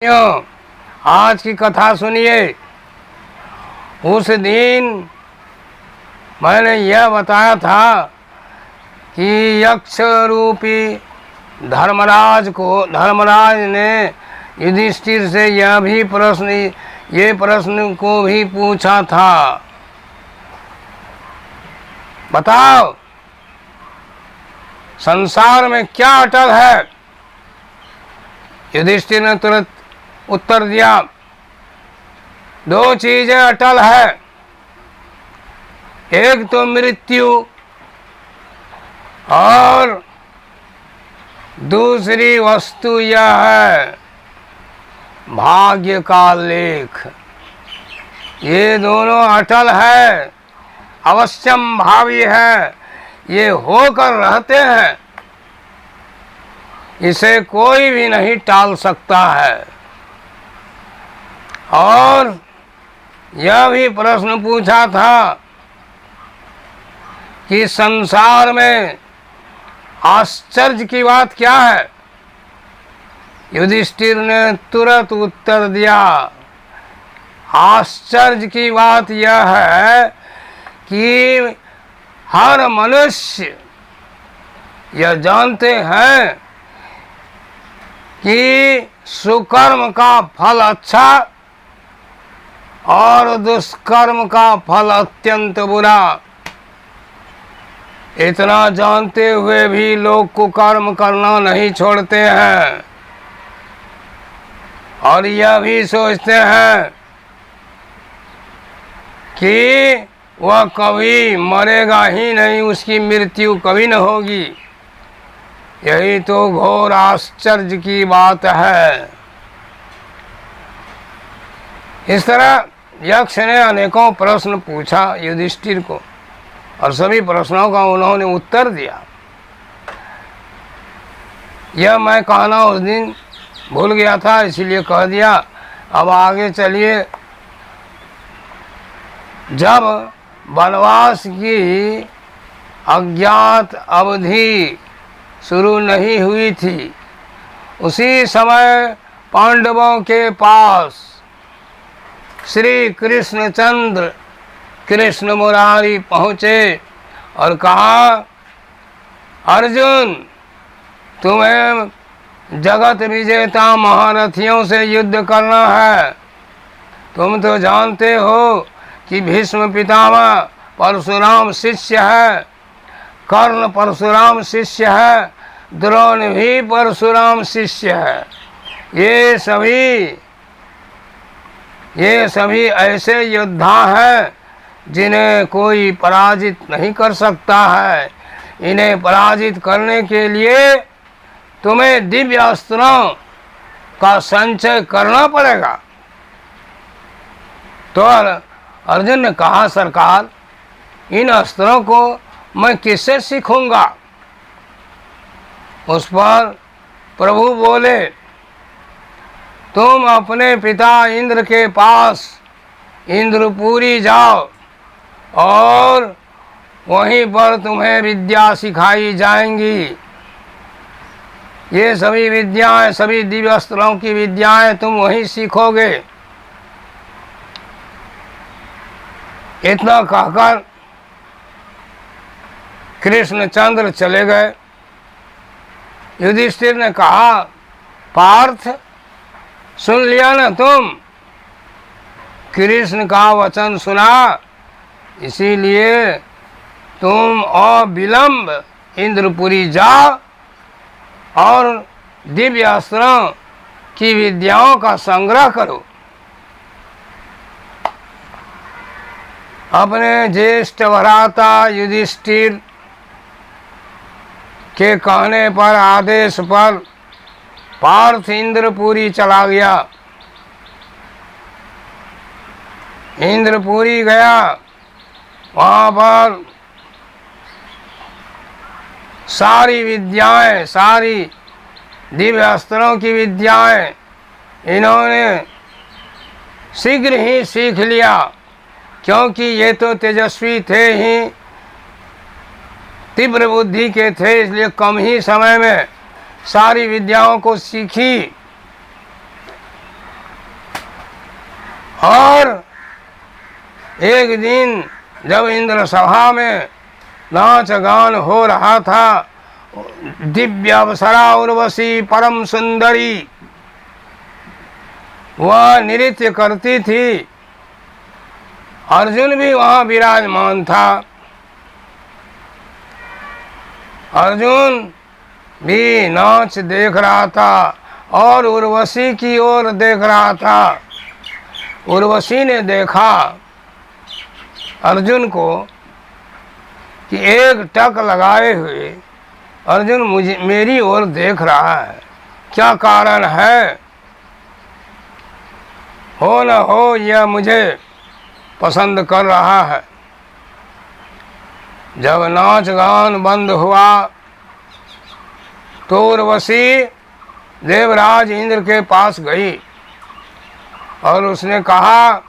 आज की कथा सुनिए। उस दिन मैंने यह बताया था कि यक्ष रूपी धर्मराज ने युधिष्ठिर से ये प्रश्न को भी पूछा था। बताओ, संसार में क्या अटल है? युधिष्ठिर ने तुरंत उत्तर दिया, दो चीजें अटल है, एक तो मृत्यु और दूसरी वस्तु यह है भाग्य का लेख। ये दोनों अटल है, अवश्यम भावी है, ये होकर रहते हैं, इसे कोई भी नहीं टाल सकता है। और यह भी प्रश्न पूछा था कि संसार में आश्चर्य की बात क्या है? युधिष्ठिर ने तुरंत उत्तर दिया, आश्चर्य की बात यह है कि हर मनुष्य यह जानते हैं कि सुकर्म का फल अच्छा और दुष्कर्म का फल अत्यंत बुरा। इतना जानते हुए भी लोग कुकर्म करना नहीं छोड़ते हैं और यह भी सोचते हैं कि वह कभी मरेगा ही नहीं, उसकी मृत्यु कभी न होगी। यही तो घोर आश्चर्य की बात है। इस तरह यक्ष ने अनेकों प्रश्न पूछा युधिष्ठिर को और सभी प्रश्नों का उन्होंने उत्तर दिया। यह मैं कहना उस दिन भूल गया था, इसीलिए कह दिया। अब आगे चलिए। जब वनवास की अज्ञात अवधि शुरू नहीं हुई थी, उसी समय पांडवों के पास श्री कृष्णचंद्र कृष्ण मुरारी पहुँचे और कहा, अर्जुन, तुम्हें जगत विजेता महारथियों से युद्ध करना है। तुम तो जानते हो कि भीष्म पितामह परशुराम शिष्य है, कर्ण परशुराम शिष्य है, द्रोण भी परशुराम शिष्य है। ये सभी ऐसे योद्धा हैं जिन्हें कोई पराजित नहीं कर सकता है। इन्हें पराजित करने के लिए तुम्हें दिव्य अस्त्रों का संचय करना पड़ेगा। तो अर्जुन ने कहा, सरकार, इन अस्त्रों को मैं किससे सीखूंगा? उस पर प्रभु बोले, तुम अपने पिता इंद्र के पास इंद्रपुरी जाओ और वहीं पर तुम्हें विद्या सिखाई जाएंगी। ये सभी विद्याएं, सभी दिव्य अस्त्रों की विद्याएं तुम वहीं सीखोगे। इतना कहकर कृष्णचंद्र चले गए। युधिष्ठिर ने कहा, पार्थ, सुन लिया ना तुम? कृष्ण का वचन सुना, इसीलिए तुम अविलंब इंद्रपुरी जाओ और दिव्य अस्त्रों की विद्याओं का संग्रह करो। अपने ज्येष्ठ भ्राता युधिष्ठिर के कहने पर, आदेश पर पार्थ इंद्रपुरी चला गया। इंद्रपुरी गया, वहाँ पर सारी विद्याएं, सारी दिव्य अस्त्रों की विद्याएं इन्होंने शीघ्र ही सीख लिया, क्योंकि ये तो तेजस्वी थे ही, तीव्र बुद्धि के थे, इसलिए कम ही समय में सारी विद्याओं को सीखी। और एक दिन जब इंद्र सभा में नाच गान हो रहा था, दिव्य अप्सरा उर्वशी परम सुंदरी वह नृत्य करती थी। अर्जुन भी वहाँ विराजमान था। अर्जुन भी नाच देख रहा था और उर्वशी की ओर देख रहा था। उर्वशी ने देखा अर्जुन को कि एक टक लगाए हुए अर्जुन मेरी ओर देख रहा है, क्या कारण है? हो न हो यह मुझे पसंद कर रहा है। जब नाच गान बंद हुआ तो उर्वशी देवराज इंद्र के पास गई और उसने कहा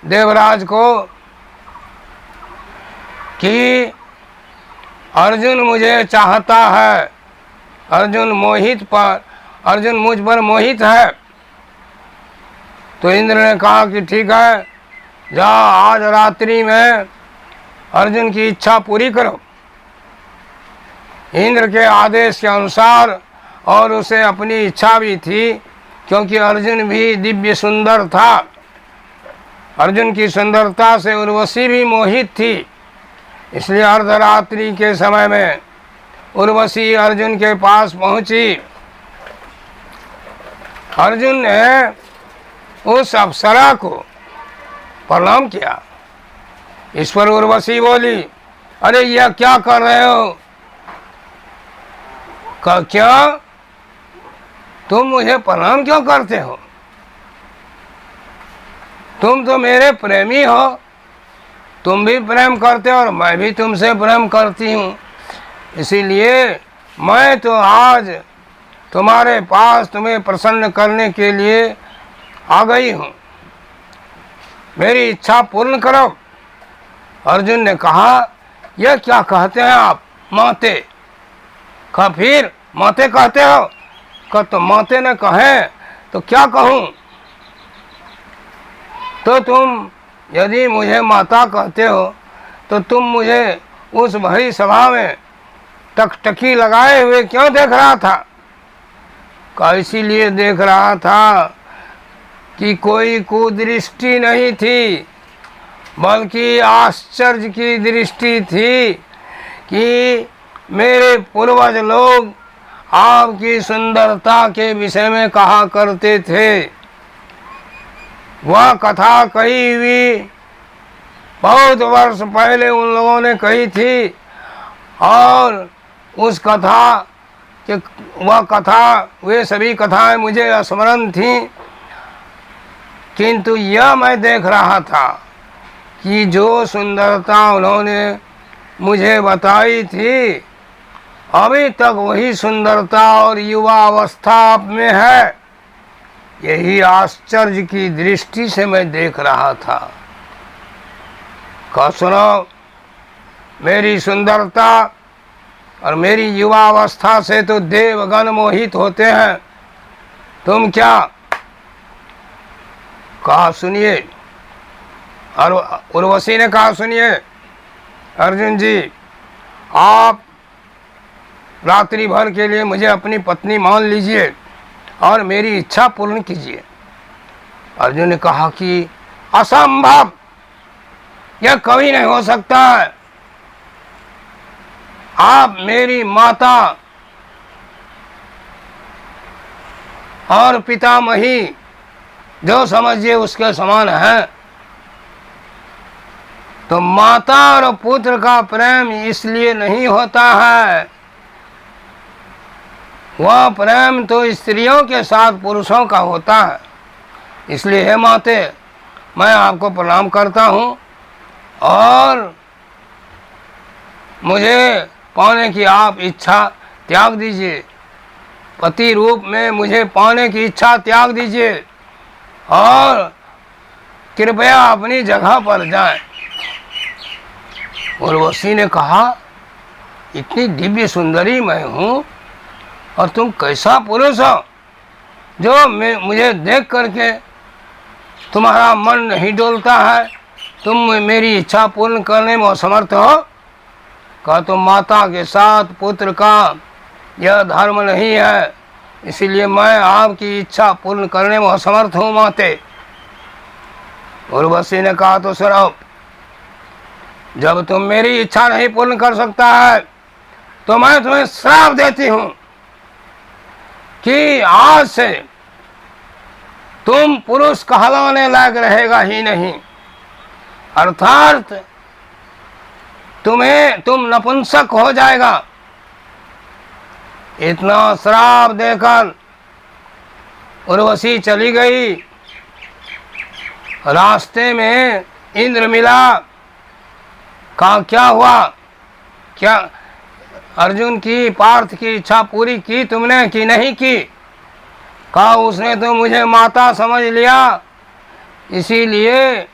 देवराज को कि अर्जुन मुझे चाहता है, अर्जुन मुझ पर मोहित है। तो इंद्र ने कहा कि ठीक है, जा आज रात्रि में अर्जुन की इच्छा पूरी करो। इंद्र के आदेश के अनुसार, और उसे अपनी इच्छा भी थी क्योंकि अर्जुन भी दिव्य सुंदर था। अर्जुन की सुंदरता से उर्वशी भी मोहित थी, इसलिए अर्धरात्रि के समय में उर्वशी अर्जुन के पास पहुंची। अर्जुन ने उस अप्सरा को प्रणाम किया। इस पर उर्वशी बोली, अरे यह क्या कर रहे हो? क्या तुम मुझे प्रणाम क्यों करते हो? तुम तो मेरे प्रेमी हो, तुम भी प्रेम करते हो और मैं भी तुमसे प्रेम करती हूँ, इसीलिए मैं तो आज तुम्हारे पास तुम्हें प्रसन्न करने के लिए आ गई हूँ, मेरी इच्छा पूर्ण करो। अर्जुन ने कहा, यह क्या कहते हैं आप माते? कहा फिर माते कहते हो? कहा तो माते न कहें तो क्या कहूँ? तो तुम यदि मुझे माता कहते हो तो तुम मुझे उस भरी सभा में टकटकी लगाए हुए क्यों देख रहा था? कहा इसीलिए देख रहा था कि कोई कुदृष्टि नहीं थी, बल्कि आश्चर्य की दृष्टि थी कि मेरे पूर्वज लोग आपकी सुंदरता के विषय में कहा करते थे। वह कथा कही हुई बहुत वर्ष पहले उन लोगों ने कही थी, और उस कथा के वे सभी कथाएं मुझे स्मरण थीं, किंतु यह मैं देख रहा था कि जो सुंदरता उन्होंने मुझे बताई थी अभी तक वही सुंदरता और युवा अवस्था आप में है। यही आश्चर्य की दृष्टि से मैं देख रहा था। कहा सुनो, मेरी सुंदरता और मेरी युवा अवस्था से तो देवगण मोहित होते हैं, तुम क्या? कहा सुनिए। और उर्वशी ने कहा सुनिए अर्जुन जी, आप रात्रि भर के लिए मुझे अपनी पत्नी मान लीजिए और मेरी इच्छा पूर्ण कीजिए। अर्जुन ने कहा कि असंभव, यह कभी नहीं हो सकता है। आप मेरी माता और पितामही जो समझिए उसके समान है। तो माता और पुत्र का प्रेम इसलिए नहीं होता है, वह प्रेम तो स्त्रियों के साथ पुरुषों का होता है। इसलिए हे माते, मैं आपको प्रणाम करता हूँ और मुझे पाने की आप इच्छा त्याग दीजिए, पति रूप में मुझे पाने की इच्छा त्याग दीजिए और कृपया अपनी जगह पर जाएं। उर्वशी ने कहा, इतनी दिव्य सुंदरी मैं हूँ और तुम कैसा पुरुष हो जो मुझे देख करके तुम्हारा मन नहीं डोलता है, तुम मेरी इच्छा पूर्ण करने में असमर्थ हो? कहा तुम माता के साथ पुत्र का यह धर्म नहीं है, इसीलिए मैं आपकी इच्छा पूर्ण करने में असमर्थ हूँ माते। उर्वशी ने कहा तो सुनो, जब तुम मेरी इच्छा नहीं पूर्ण कर सकता है तो मैं तुम्हें श्राप देती हूँ कि आज से तुम पुरुष कहलाने लायक रहेगा ही नहीं, अर्थात तुम नपुंसक हो जाएगा। इतना श्राप देकर उर्वशी चली गई। रास्ते में इंद्र मिला। कहा क्या हुआ, क्या अर्जुन की पार्थ की इच्छा पूरी की तुमने कि नहीं की? कहा उसने तो मुझे माता समझ लिया, इसीलिए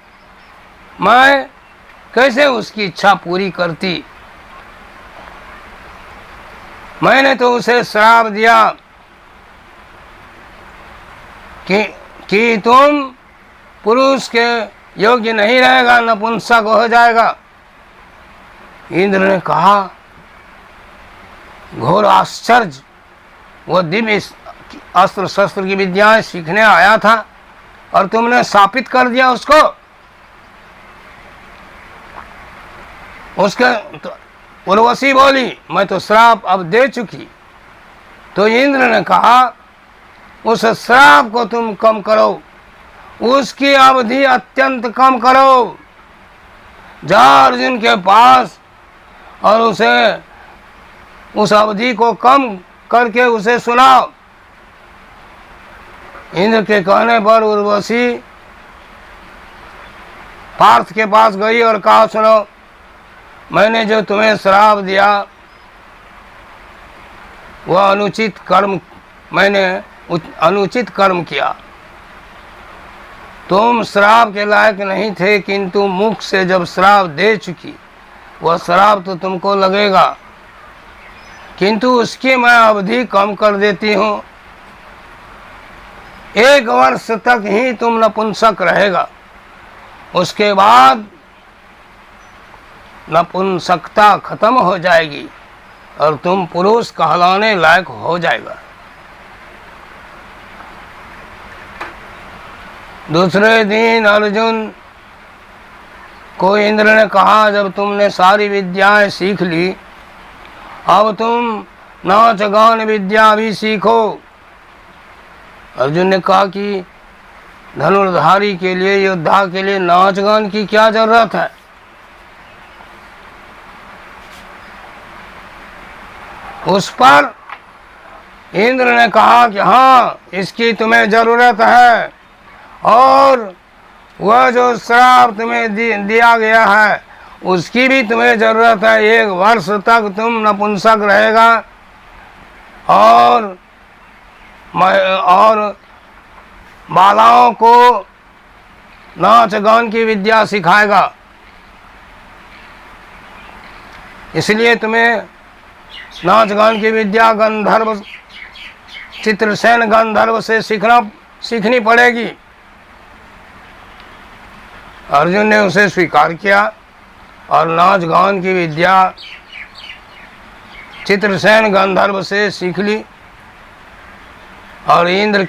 मैं कैसे उसकी इच्छा पूरी करती। मैंने तो उसे श्राप दिया कि तुम पुरुष के योग्य नहीं रहेगा, नपुंसक हो जाएगा। इंद्र ने कहा घोर आश्चर्य, वो दिव्य अस्त्र शस्त्र की विद्याएं सीखने आया था और तुमने शापित कर दिया उसको। उसके उर्वशी बोली मैं तो श्राप अब दे चुकी। तो इंद्र ने कहा उस श्राप को तुम कम करो, उसकी अवधि अत्यंत कम करो। जाओ अर्जुन के पास और उसे उस अवधि को कम करके उसे सुनाओ। इंद्र के कहने पर उर्वशी पार्थ के पास गई और कहा सुनो, मैंने जो तुम्हें श्राप दिया वह अनुचित कर्म, मैंने अनुचित कर्म किया। तुम श्राप के लायक नहीं थे, किंतु मुख से जब श्राप दे चुकी वह श्राप तो तुमको लगेगा, किंतु उसकी मैं अवधि कम कर देती हूँ। 1 वर्ष तक ही तुम नपुंसक रहेगा, उसके बाद नपुंसकता खत्म हो जाएगी और तुम पुरुष कहलाने लायक हो जाएगा। दूसरे दिन अर्जुन को इंद्र ने कहा जब तुमने सारी विद्याएं सीख ली, अब तुम नाच गान विद्या भी सीखो। अर्जुन ने कहा कि धनुर्धारी के लिए, योद्धा के लिए नाच गान की क्या जरूरत है? उस पर इंद्र ने कहा कि हाँ, इसकी तुम्हें जरूरत है, और वह जो श्राप तुम्हें दिया गया है उसकी भी तुम्हें जरूरत है। 1 वर्ष तक तुम नपुंसक रहेगा और बालाओं को नाच गान की विद्या सिखाएगा। इसलिए तुम्हें नाच गान की विद्या गंधर्व चित्रसेन गंधर्व से सीखनी पड़ेगी। अर्जुन ने उसे स्वीकार किया और नाच गान की विद्या चित्रसेन गंधर्व से सीख ली और इंद्र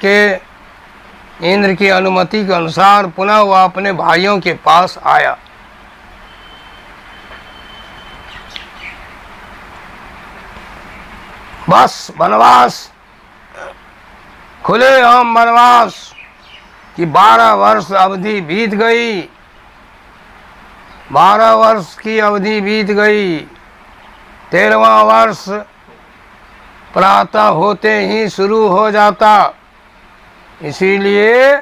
की अनुमति के अनुसार पुनः वह अपने भाइयों के पास आया। बस वनवास, खुले आम वनवास की 12 वर्ष अवधि बीत गई। 12 वर्ष की अवधि बीत गई। 13वां वर्ष प्रातः होते ही शुरू हो जाता। इसीलिए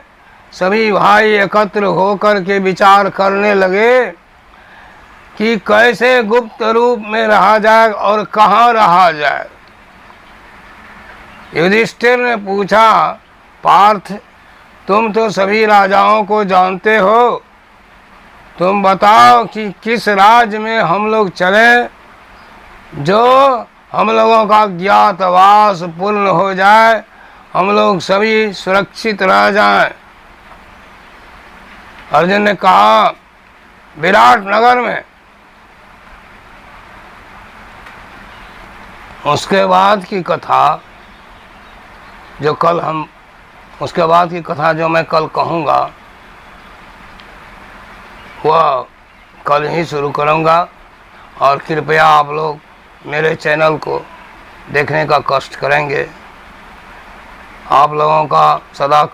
सभी भाई एकत्र होकर के विचार करने लगे कि कैसे गुप्त रूप में रहा जाए और कहाँ रहा जाए। युधिष्ठिर ने पूछा, पार्थ तुम तो सभी राजाओं को जानते हो, तुम बताओ कि किस राज्य में हम लोग चलें जो हम लोगों का ज्ञातवास पूर्ण हो जाए, हम लोग सभी सुरक्षित रह जाएं। अर्जुन ने कहा विराट नगर में। उसके बाद की कथा जो मैं कल कहूँगा वह कल ही शुरू करूँगा। और कृपया आप लोग मेरे चैनल को देखने का कष्ट करेंगे। आप लोगों का सदा